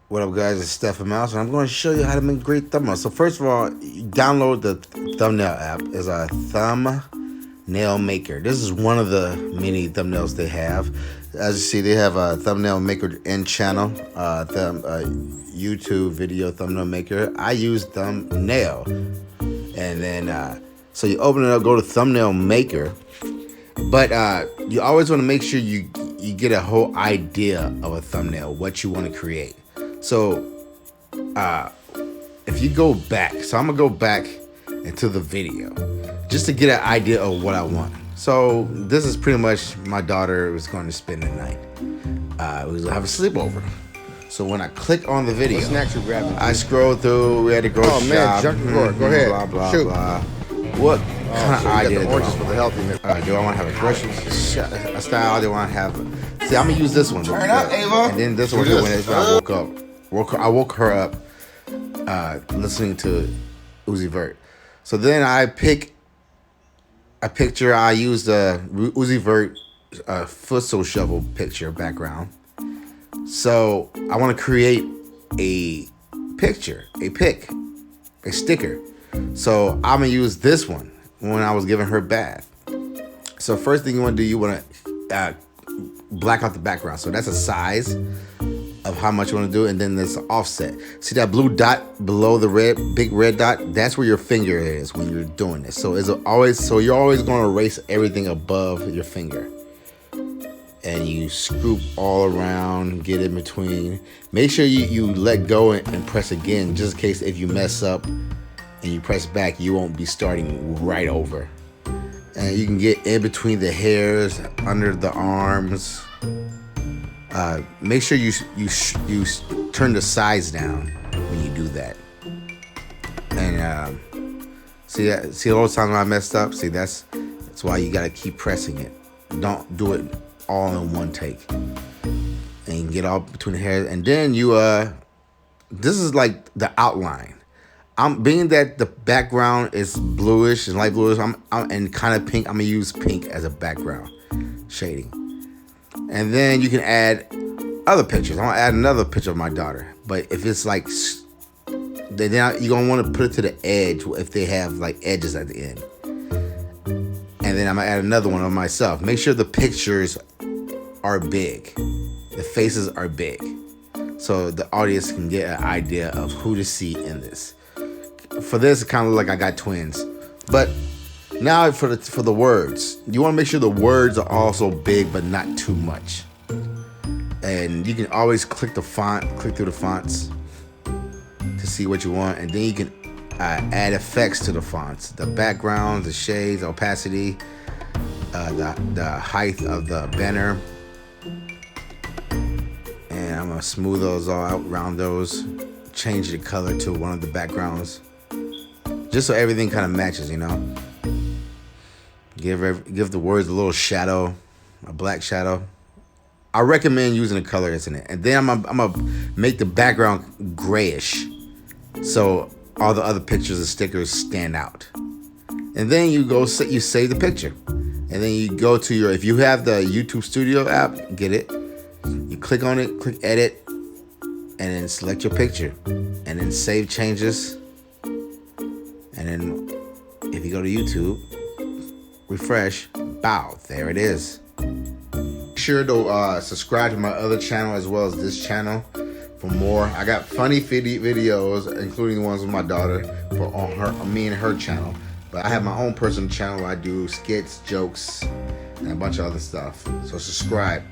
What up, guys? It's Stephen Mouse, and I'm going to show you how to make great thumbnails. So first of all, you download the thumbnail app. It's a thumbnail maker. This is one of the many thumbnails they have. As you see, they have a thumbnail maker in channel, YouTube video thumbnail maker. I use thumbnail, and then so you open it up, go to thumbnail maker, but you always want to make sure you get a whole idea of a thumbnail, what you want to create. So if you go back, so I'm gonna go back into the video just to get an idea of what I want. So this is pretty much my daughter was going to spend the night. We was gonna have a sleepover. So when I click on the video, what snacks you grabbing? I scroll through. We had to go shop. Man, junk drawer. Go ahead. Blah blah Shoot. blah. What kind of idea the do I oranges for want? the healthiness. Do I want to have a grocery style? Do I want to have? See, I'm gonna use this one. Turn up, Ava. And then this one when I woke up. I woke her up listening to Uzi Vert. So then I pick a picture. I use the Uzi Vert footstool shovel picture background. So I want to create a picture, a sticker. So I'm gonna use this one when I was giving her bath. So first thing you want to do, you want to black out the background. So that's a size of how much you want to do, and then there's an offset. See that blue dot below the big red dot? That's where your finger is when you're doing this. So you're always going to erase everything above your finger, and you scoop all around, get in between. Make sure you let go and press again, just in case if you mess up and you press back, you won't be starting right over. And you can get in between the hairs, under the arms. Make sure you turn the size down when you do that. And see all those times when I messed up. See, that's why you gotta keep pressing it. Don't do it all in one take. And you can get all between the hairs. And then this is like the outline. I'm being that the background is bluish and light bluish. I'm and kind of pink. I'm gonna use pink as a background shading. And then you can add other pictures. I'm gonna add another picture of my daughter. But if it's like, then you're gonna want to put it to the edge if they have like edges at the end. And then I'm gonna add another one of myself. Make sure the pictures are big, the faces are big, so the audience can get an idea of who to see in this. For this, it kind of look like I got twins. But now for the words, you want to make sure the words are also big, but not too much. And you can always click through the fonts to see what you want, and then you can add effects to the fonts, the backgrounds, the shades, the opacity, the height of the banner. And I'm gonna smooth those all out, round those, change the color to one of the backgrounds, just so everything kind of matches, you know. Give the words a little shadow, a black shadow. I recommend using the color that's in it. And then I'm gonna make the background grayish, so all the other pictures and stickers stand out. And then you save the picture. And then you go to if you have the YouTube Studio app, get it. You click on it, click edit, and then select your picture. And then save changes. And then if you go to YouTube, refresh, bow, there it is. Make sure to subscribe to my other channel as well as this channel for more. I got funny videos, including ones with my daughter, on me and her channel. But I have my own personal channel where I do skits, jokes, and a bunch of other stuff. So subscribe.